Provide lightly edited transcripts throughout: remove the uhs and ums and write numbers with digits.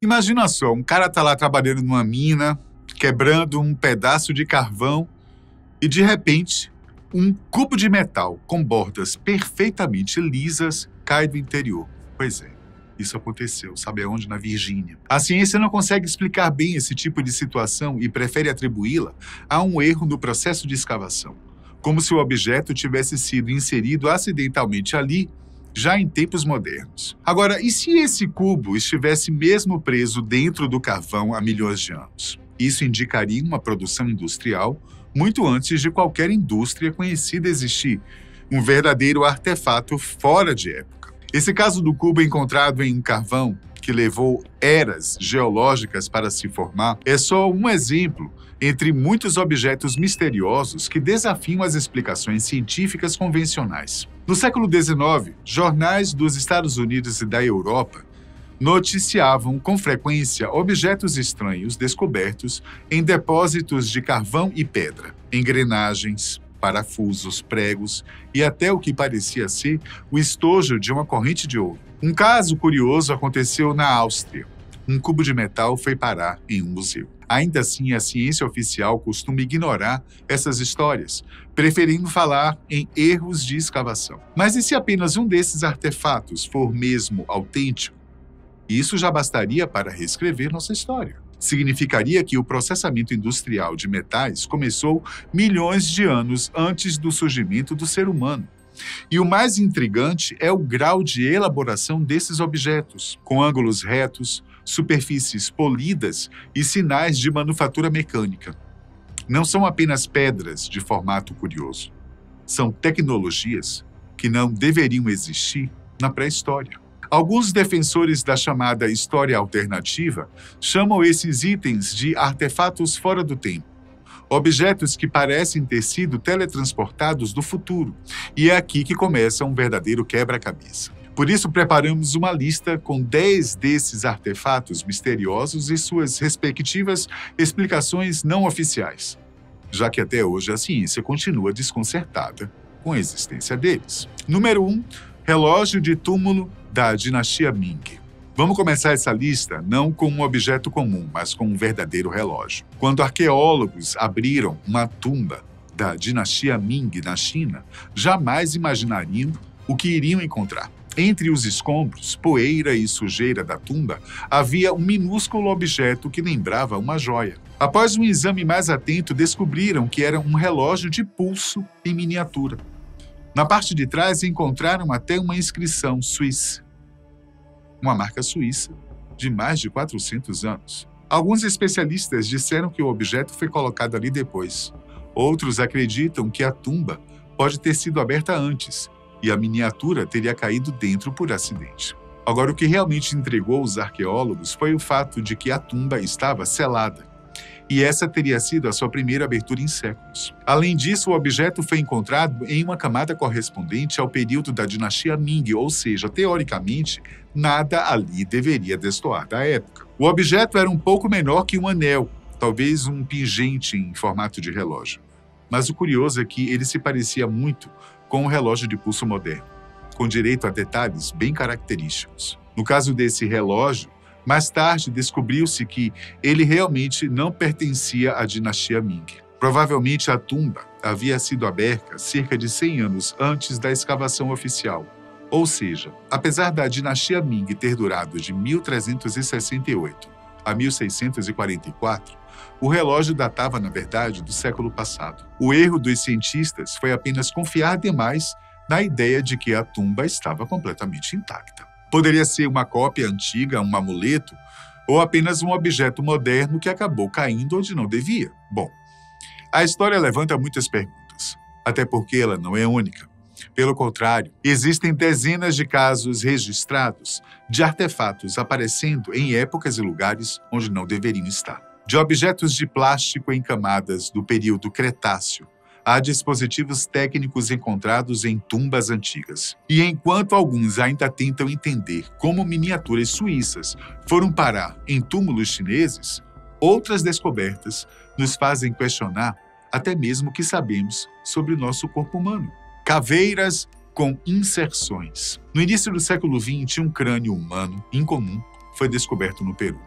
Imagina só, um cara tá lá trabalhando numa mina, quebrando um pedaço de carvão e, de repente, um cubo de metal com bordas perfeitamente lisas cai do interior. Pois é, isso aconteceu, sabe aonde? Na Virgínia. A ciência não consegue explicar bem esse tipo de situação e prefere atribuí-la a um erro no processo de escavação, como se o objeto tivesse sido inserido acidentalmente ali, já em tempos modernos. Agora, e se esse cubo estivesse mesmo preso dentro do carvão há milhões de anos? Isso indicaria uma produção industrial muito antes de qualquer indústria conhecida existir, um verdadeiro artefato fora de época. Esse caso do cubo encontrado em um carvão, que levou eras geológicas para se formar, é só um exemplo entre muitos objetos misteriosos que desafiam as explicações científicas convencionais. No século XIX, jornais dos Estados Unidos e da Europa noticiavam com frequência objetos estranhos descobertos em depósitos de carvão e pedra, engrenagens, parafusos, pregos e até o que parecia ser o estojo de uma corrente de ouro. Um caso curioso aconteceu na Áustria. Um cubo de metal foi parar em um museu. Ainda assim, a ciência oficial costuma ignorar essas histórias, preferindo falar em erros de escavação. Mas e se apenas um desses artefatos for mesmo autêntico? Isso já bastaria para reescrever nossa história. Significaria que o processamento industrial de metais começou milhões de anos antes do surgimento do ser humano. E o mais intrigante é o grau de elaboração desses objetos, com ângulos retos, superfícies polidas e sinais de manufatura mecânica. Não são apenas pedras de formato curioso. São tecnologias que não deveriam existir na pré-história. Alguns defensores da chamada história alternativa chamam esses itens de artefatos fora do tempo, objetos que parecem ter sido teletransportados do futuro, e é aqui que começa um verdadeiro quebra-cabeça. Por isso, preparamos uma lista com 10 desses artefatos misteriosos e suas respectivas explicações não oficiais, já que até hoje a ciência continua desconcertada com a existência deles. Número 1. Relógio de túmulo da dinastia Ming. Vamos começar essa lista não com um objeto comum, mas com um verdadeiro relógio. Quando arqueólogos abriram uma tumba da dinastia Ming na China, jamais imaginariam o que iriam encontrar. Entre os escombros, poeira e sujeira da tumba, havia um minúsculo objeto que lembrava uma joia. Após um exame mais atento, descobriram que era um relógio de pulso em miniatura. Na parte de trás encontraram até uma inscrição suíça, uma marca suíça de mais de 400 anos. Alguns especialistas disseram que o objeto foi colocado ali depois. Outros acreditam que a tumba pode ter sido aberta antes e a miniatura teria caído dentro por acidente. Agora, o que realmente intrigou os arqueólogos foi o fato de que a tumba estava selada, e essa teria sido a sua primeira abertura em séculos. Além disso, o objeto foi encontrado em uma camada correspondente ao período da dinastia Ming, ou seja, teoricamente, nada ali deveria destoar da época. O objeto era um pouco menor que um anel, talvez um pingente em formato de relógio. Mas o curioso é que ele se parecia muito com um relógio de pulso moderno, com direito a detalhes bem característicos. No caso desse relógio, mais tarde descobriu-se que ele realmente não pertencia à dinastia Ming. Provavelmente a tumba havia sido aberta cerca de 100 anos antes da escavação oficial. Ou seja, apesar da dinastia Ming ter durado de 1368 a 1644, o relógio datava, na verdade, do século passado. O erro dos cientistas foi apenas confiar demais na ideia de que a tumba estava completamente intacta. Poderia ser uma cópia antiga, um amuleto, ou apenas um objeto moderno que acabou caindo onde não devia. Bom, a história levanta muitas perguntas, até porque ela não é única. Pelo contrário, existem dezenas de casos registrados de artefatos aparecendo em épocas e lugares onde não deveriam estar. De objetos de plástico em camadas do período Cretáceo, há dispositivos técnicos encontrados em tumbas antigas. E enquanto alguns ainda tentam entender como miniaturas suíças foram parar em túmulos chineses, outras descobertas nos fazem questionar até mesmo o que sabemos sobre o nosso corpo humano. Caveiras com inserções. No início do século XX, um crânio humano incomum foi descoberto no Peru.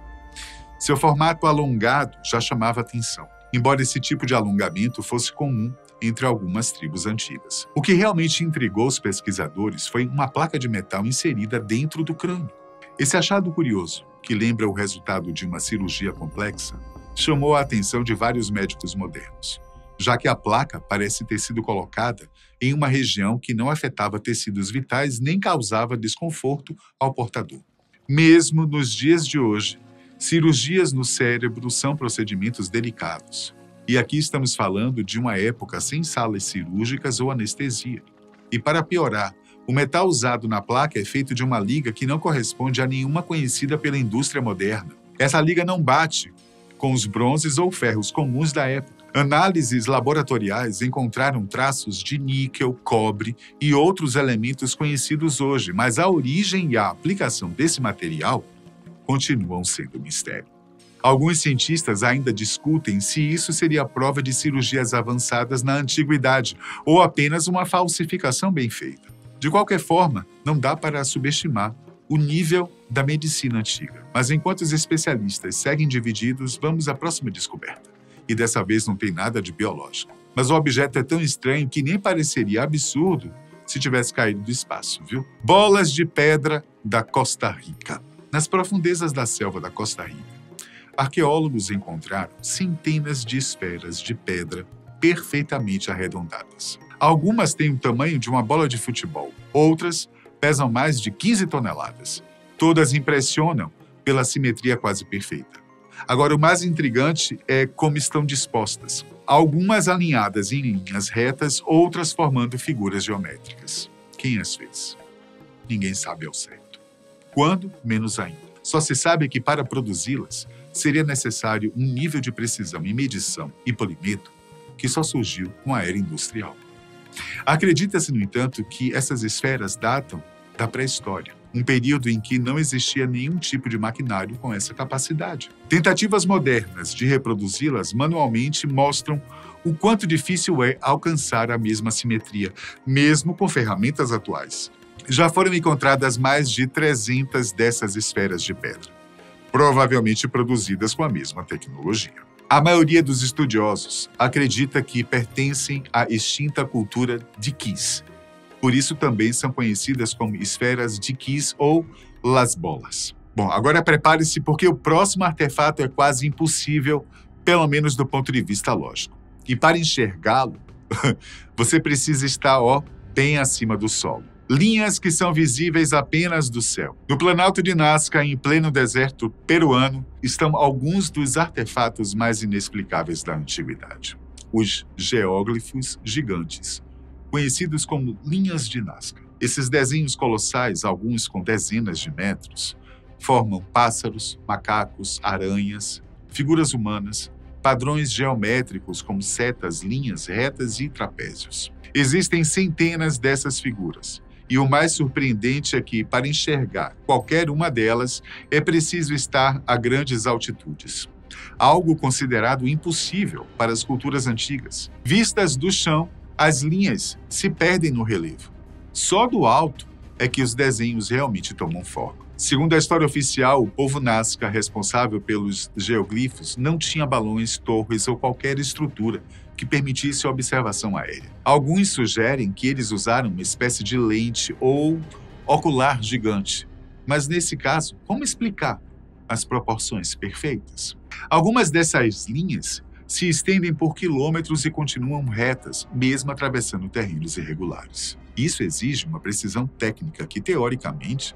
Seu formato alongado já chamava atenção, embora esse tipo de alongamento fosse comum entre algumas tribos antigas. O que realmente intrigou os pesquisadores foi uma placa de metal inserida dentro do crânio. Esse achado curioso, que lembra o resultado de uma cirurgia complexa, chamou a atenção de vários médicos modernos, já que a placa parece ter sido colocada em uma região que não afetava tecidos vitais nem causava desconforto ao portador. Mesmo nos dias de hoje, cirurgias no cérebro são procedimentos delicados. E aqui estamos falando de uma época sem salas cirúrgicas ou anestesia. E para piorar, o metal usado na placa é feito de uma liga que não corresponde a nenhuma conhecida pela indústria moderna. Essa liga não bate com os bronzes ou ferros comuns da época. Análises laboratoriais encontraram traços de níquel, cobre e outros elementos conhecidos hoje, mas a origem e a aplicação desse material continuam sendo um mistério. Alguns cientistas ainda discutem se isso seria prova de cirurgias avançadas na antiguidade ou apenas uma falsificação bem feita. De qualquer forma, não dá para subestimar o nível da medicina antiga. Mas enquanto os especialistas seguem divididos, vamos à próxima descoberta. E dessa vez não tem nada de biológico. Mas o objeto é tão estranho que nem pareceria absurdo se tivesse caído do espaço, viu? Bolas de pedra da Costa Rica. Nas profundezas da selva da Costa Rica, arqueólogos encontraram centenas de esferas de pedra perfeitamente arredondadas. Algumas têm o tamanho de uma bola de futebol, outras pesam mais de 15 toneladas. Todas impressionam pela simetria quase perfeita. Agora, o mais intrigante é como estão dispostas. Algumas alinhadas em linhas retas, outras formando figuras geométricas. Quem as fez? Ninguém sabe ao certo. Quando? Menos ainda. Só se sabe que para produzi-las, seria necessário um nível de precisão em medição e polimento que só surgiu com a era industrial. Acredita-se, no entanto, que essas esferas datam da pré-história, um período em que não existia nenhum tipo de maquinário com essa capacidade. Tentativas modernas de reproduzi-las manualmente mostram o quanto difícil é alcançar a mesma simetria, mesmo com ferramentas atuais. Já foram encontradas mais de 300 dessas esferas de pedra, provavelmente produzidas com a mesma tecnologia. A maioria dos estudiosos acredita que pertencem à extinta cultura de Kiss. Por isso também são conhecidas como esferas de Kiss ou Las Bolas. Bom, agora prepare-se porque o próximo artefato é quase impossível, pelo menos do ponto de vista lógico. E para enxergá-lo, você precisa estar, bem acima do solo. Linhas que são visíveis apenas do céu. No Planalto de Nazca, em pleno deserto peruano, estão alguns dos artefatos mais inexplicáveis da antiguidade. Os geóglifos gigantes, conhecidos como linhas de Nazca. Esses desenhos colossais, alguns com dezenas de metros, formam pássaros, macacos, aranhas, figuras humanas, padrões geométricos como setas, linhas retas e trapézios. Existem centenas dessas figuras. E o mais surpreendente é que, para enxergar qualquer uma delas, é preciso estar a grandes altitudes. Algo considerado impossível para as culturas antigas. Vistas do chão, as linhas se perdem no relevo. Só do alto é que os desenhos realmente tomam forma. Segundo a história oficial, o povo Nazca, responsável pelos geoglifos, não tinha balões, torres ou qualquer estrutura que permitisse a observação aérea. Alguns sugerem que eles usaram uma espécie de lente ou ocular gigante. Mas nesse caso, como explicar as proporções perfeitas? Algumas dessas linhas se estendem por quilômetros e continuam retas, mesmo atravessando terrenos irregulares. Isso exige uma precisão técnica que, teoricamente,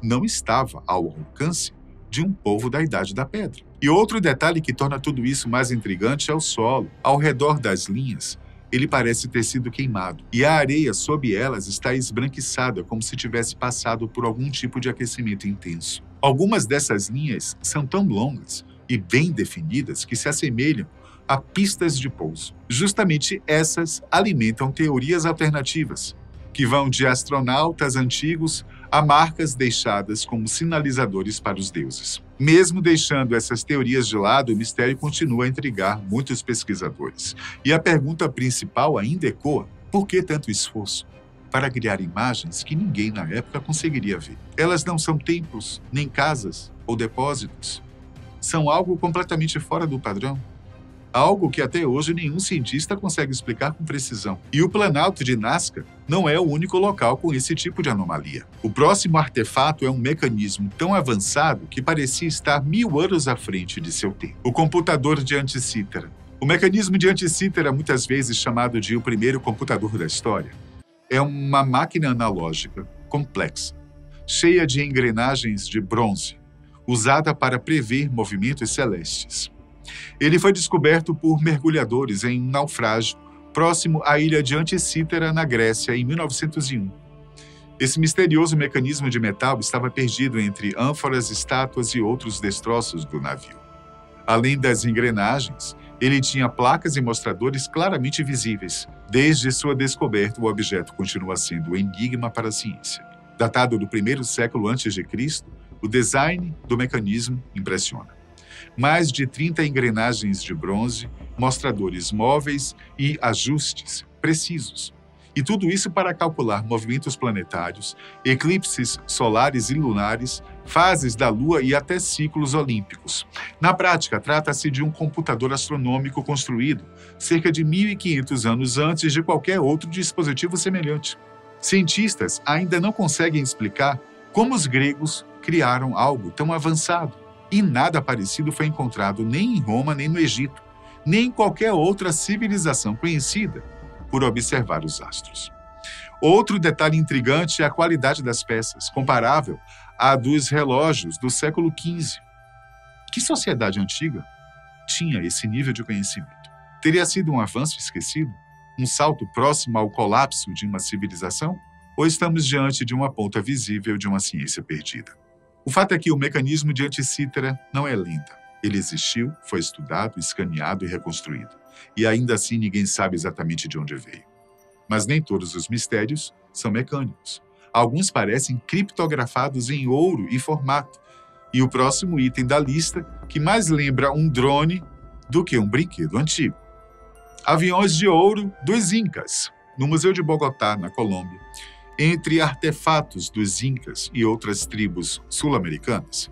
não estava ao alcance de um povo da Idade da Pedra. E outro detalhe que torna tudo isso mais intrigante é o solo. Ao redor das linhas, ele parece ter sido queimado, e a areia sob elas está esbranquiçada, como se tivesse passado por algum tipo de aquecimento intenso. Algumas dessas linhas são tão longas e bem definidas que se assemelham a pistas de pouso. Justamente essas alimentam teorias alternativas, que vão de astronautas antigos a marcas deixadas como sinalizadores para os deuses. Mesmo deixando essas teorias de lado, o mistério continua a intrigar muitos pesquisadores. E a pergunta principal ainda ecoa: por que tanto esforço para criar imagens que ninguém na época conseguiria ver? Elas não são templos, nem casas ou depósitos. são algo completamente fora do padrão. Algo que até hoje nenhum cientista consegue explicar com precisão. E o Planalto de Nazca não é o único local com esse tipo de anomalia. O próximo artefato é um mecanismo tão avançado que parecia estar 1000 anos à frente de seu tempo. O computador de Anticítera. O mecanismo de Anticítera, muitas vezes chamado de o primeiro computador da história, é uma máquina analógica complexa, cheia de engrenagens de bronze, usada para prever movimentos celestes. Ele foi descoberto por mergulhadores em um naufrágio próximo à ilha de Anticítera, na Grécia, em 1901. Esse misterioso mecanismo de metal estava perdido entre ânforas, estátuas e outros destroços do navio. Além das engrenagens, ele tinha placas e mostradores claramente visíveis. Desde sua descoberta, o objeto continua sendo um enigma para a ciência. Datado do primeiro século a.C., o design do mecanismo impressiona. Mais de 30 engrenagens de bronze, mostradores móveis e ajustes precisos. E tudo isso para calcular movimentos planetários, eclipses solares e lunares, fases da Lua e até ciclos olímpicos. Na prática, trata-se de um computador astronômico construído cerca de 1500 anos antes de qualquer outro dispositivo semelhante. Cientistas ainda não conseguem explicar como os gregos criaram algo tão avançado. E nada parecido foi encontrado nem em Roma, nem no Egito, nem em qualquer outra civilização conhecida por observar os astros. Outro detalhe intrigante é a qualidade das peças, comparável à dos relógios do século XV. Que sociedade antiga tinha esse nível de conhecimento? Teria sido um avanço esquecido? Um salto próximo ao colapso de uma civilização? Ou estamos diante de uma ponta visível de uma ciência perdida? O fato é que o mecanismo de Anticítera não é lenda. Ele existiu, foi estudado, escaneado e reconstruído. E ainda assim ninguém sabe exatamente de onde veio. Mas nem todos os mistérios são mecânicos. Alguns parecem criptografados em ouro e formato. E o próximo item da lista, que mais lembra um drone do que um brinquedo antigo. Aviões de ouro dos Incas, no Museu de Bogotá, na Colômbia. Entre artefatos dos Incas e outras tribos sul-americanas,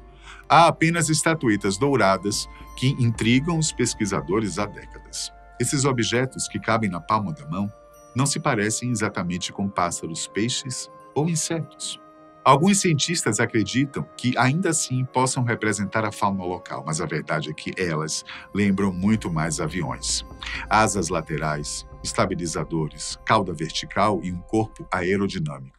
há apenas estatuetas douradas que intrigam os pesquisadores há décadas. Esses objetos que cabem na palma da mão não se parecem exatamente com pássaros, peixes ou insetos. Alguns cientistas acreditam que ainda assim possam representar a fauna local, mas a verdade é que elas lembram muito mais aviões. Asas laterais, estabilizadores, cauda vertical e um corpo aerodinâmico.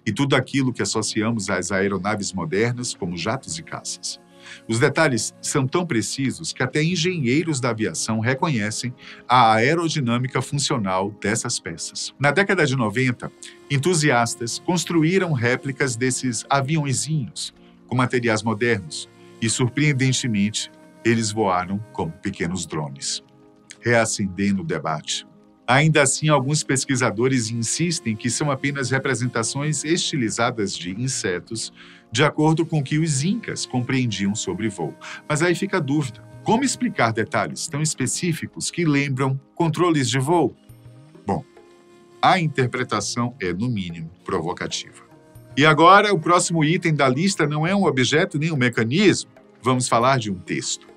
E tudo aquilo que associamos às aeronaves modernas, como jatos e caças. Os detalhes são tão precisos que até engenheiros da aviação reconhecem a aerodinâmica funcional dessas peças. Na década de 90, entusiastas construíram réplicas desses aviõezinhos com materiais modernos e, surpreendentemente, eles voaram como pequenos drones, reacendendo o debate. Ainda assim, alguns pesquisadores insistem que são apenas representações estilizadas de insetos, de acordo com o que os incas compreendiam sobre voo. Mas aí fica a dúvida: como explicar detalhes tão específicos que lembram controles de voo? Bom, a interpretação é, no mínimo, provocativa. E agora, o próximo item da lista não é um objeto nem um mecanismo. Vamos falar de um texto.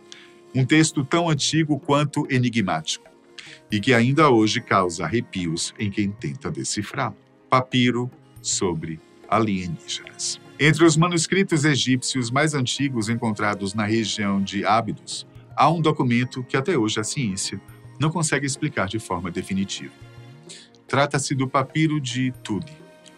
Um texto tão antigo quanto enigmático, e que ainda hoje causa arrepios em quem tenta decifrá-lo. Papiro sobre alienígenas. Entre os manuscritos egípcios mais antigos encontrados na região de Ábidos, há um documento que até hoje a ciência não consegue explicar de forma definitiva. Trata-se do Papiro de Tule,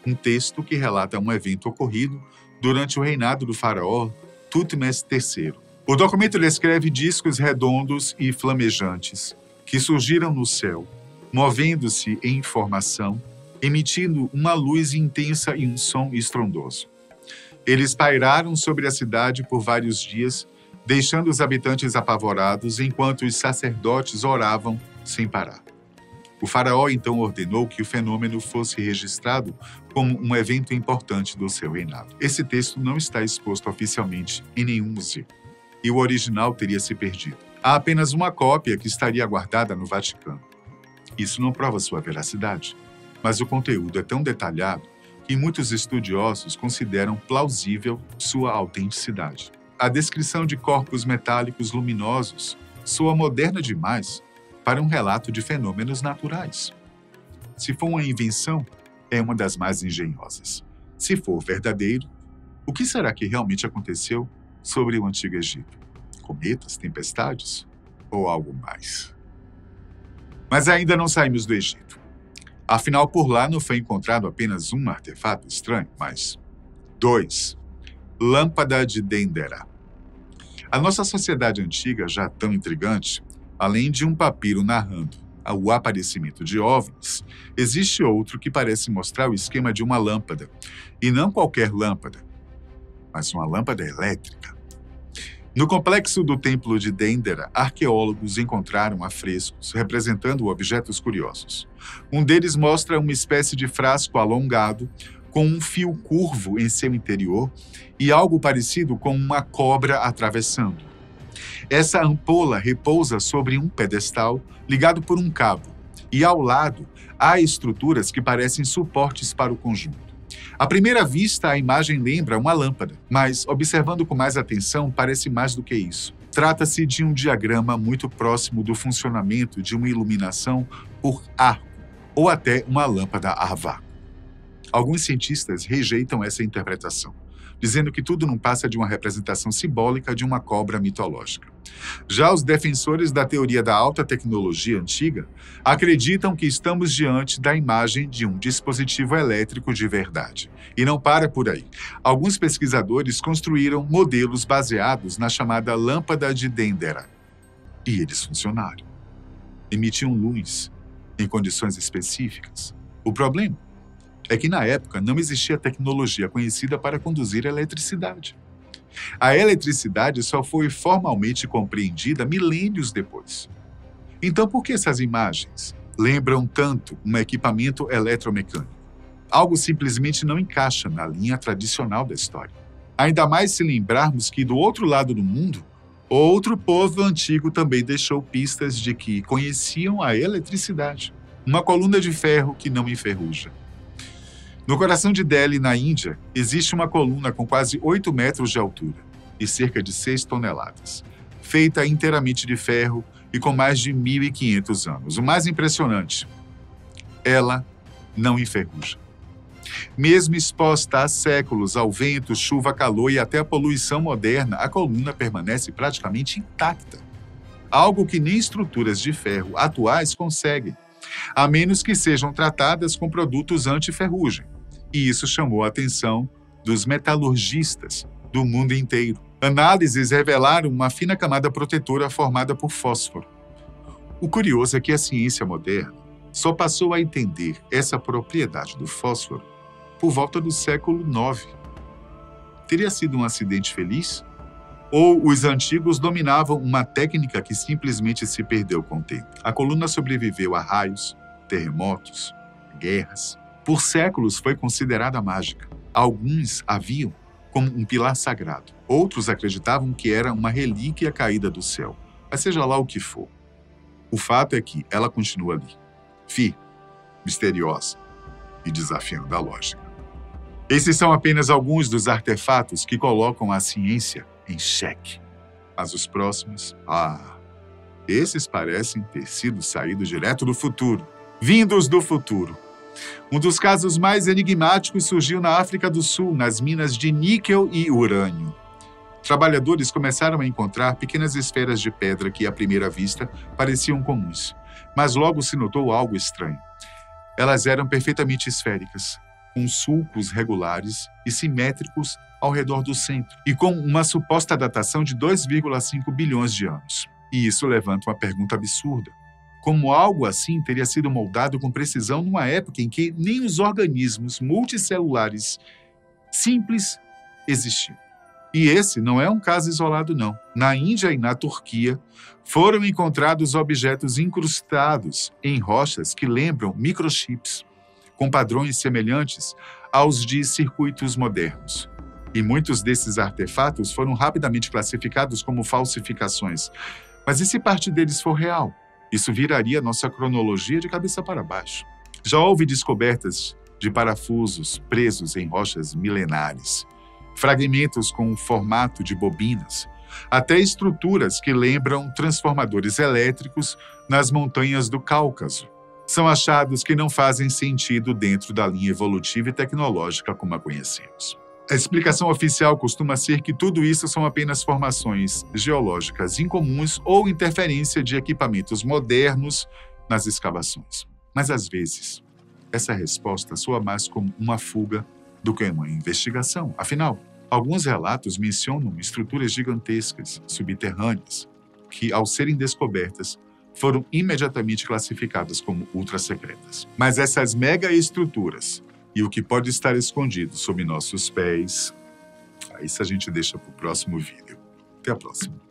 um texto que relata um evento ocorrido durante o reinado do faraó Tutmés III. O documento descreve discos redondos e flamejantes que surgiram no céu, movendo-se em formação, emitindo uma luz intensa e um som estrondoso. Eles pairaram sobre a cidade por vários dias, deixando os habitantes apavorados enquanto os sacerdotes oravam sem parar. O faraó então ordenou que o fenômeno fosse registrado como um evento importante do seu reinado. Esse texto não está exposto oficialmente em nenhum museu, e o original teria se perdido. Há apenas uma cópia que estaria guardada no Vaticano. Isso não prova sua veracidade, mas o conteúdo é tão detalhado que muitos estudiosos consideram plausível sua autenticidade. a descrição de corpos metálicos luminosos soa moderna demais para um relato de fenômenos naturais. Se for uma invenção, é uma das mais engenhosas. Se for verdadeiro, o que será que realmente aconteceu sobre o Antigo Egito? Cometas, tempestades ou algo mais? Mas ainda não saímos do Egito. Afinal, por lá não foi encontrado apenas um artefato estranho, mas 2. Lâmpada de Dendera. A nossa sociedade antiga, já tão intrigante, além de um papiro narrando o aparecimento de OVNIs, existe outro que parece mostrar o esquema de uma lâmpada, e não qualquer lâmpada, mas uma lâmpada elétrica. No complexo do Templo de Dendera, arqueólogos encontraram afrescos representando objetos curiosos. Um deles mostra uma espécie de frasco alongado, com um fio curvo em seu interior e algo parecido com uma cobra atravessando. Essa ampola repousa sobre um pedestal ligado por um cabo, e ao lado há estruturas que parecem suportes para o conjunto. À primeira vista, a imagem lembra uma lâmpada, mas, observando com mais atenção, parece mais do que isso. Trata-se de um diagrama muito próximo do funcionamento de uma iluminação por arco, ou até uma lâmpada a vácuo. Alguns cientistas rejeitam essa interpretação, dizendo que tudo não passa de uma representação simbólica de uma cobra mitológica. Já os defensores da teoria da alta tecnologia antiga acreditam que estamos diante da imagem de um dispositivo elétrico de verdade. E não para por aí. Alguns pesquisadores construíram modelos baseados na chamada lâmpada de Dendera. E eles funcionaram. Emitiam luz em condições específicas. O problema é que, na época, não existia tecnologia conhecida para conduzir eletricidade. A eletricidade só foi formalmente compreendida milênios depois. Então, por que essas imagens lembram tanto um equipamento eletromecânico? Algo simplesmente não encaixa na linha tradicional da história. Ainda mais se lembrarmos que, do outro lado do mundo, outro povo antigo também deixou pistas de que conheciam a eletricidade. Uma coluna de ferro que não enferruja. No coração de Delhi, na Índia, existe uma coluna com quase 8 metros de altura e cerca de 6 toneladas, feita inteiramente de ferro e com mais de 1.500 anos. O mais impressionante, ela não enferruja. Mesmo exposta há séculos ao vento, chuva, calor e até a poluição moderna, a coluna permanece praticamente intacta. Algo que nem estruturas de ferro atuais conseguem, a menos que sejam tratadas com produtos anti-ferrugem. E isso chamou a atenção dos metalurgistas do mundo inteiro. Análises revelaram uma fina camada protetora formada por fósforo. O curioso é que a ciência moderna só passou a entender essa propriedade do fósforo por volta do século IX. Teria sido um acidente feliz? Ou os antigos dominavam uma técnica que simplesmente se perdeu com o tempo? A coluna sobreviveu a raios, terremotos, guerras. Por séculos foi considerada mágica. Alguns a viam como um pilar sagrado. Outros acreditavam que era uma relíquia caída do céu. Mas seja lá o que for. O fato é que ela continua ali, firme, misteriosa e desafiando a lógica. Esses são apenas alguns dos artefatos que colocam a ciência em xeque. Mas os próximos, esses parecem ter sido saídos direto do futuro, vindos do futuro. Um dos casos mais enigmáticos surgiu na África do Sul, nas minas de níquel e urânio. Trabalhadores começaram a encontrar pequenas esferas de pedra que, à primeira vista, pareciam comuns, mas logo se notou algo estranho. Elas eram perfeitamente esféricas, com sulcos regulares e simétricos ao redor do centro, e com uma suposta datação de 2,5 bilhões de anos. E isso levanta uma pergunta absurda. Como algo assim teria sido moldado com precisão numa época em que nem os organismos multicelulares simples existiam? E esse não é um caso isolado, não. Na Índia e na Turquia, foram encontrados objetos incrustados em rochas que lembram microchips, com padrões semelhantes aos de circuitos modernos. E muitos desses artefatos foram rapidamente classificados como falsificações. Mas e se parte deles for real? Isso viraria nossa cronologia de cabeça para baixo. Já houve descobertas de parafusos presos em rochas milenares. fragmentos com o formato de bobinas, até estruturas que lembram transformadores elétricos nas montanhas do Cáucaso. São achados que não fazem sentido dentro da linha evolutiva e tecnológica como a conhecemos. A explicação oficial costuma ser que tudo isso são apenas formações geológicas incomuns ou interferência de equipamentos modernos nas escavações. Mas, às vezes, essa resposta soa mais como uma fuga do que uma investigação. Afinal, alguns relatos mencionam estruturas gigantescas, subterrâneas, que, ao serem descobertas, foram imediatamente classificadas como ultrasecretas. Mas essas megaestruturas e o que pode estar escondido sob nossos pés, isso a gente deixa para o próximo vídeo. Até a próxima.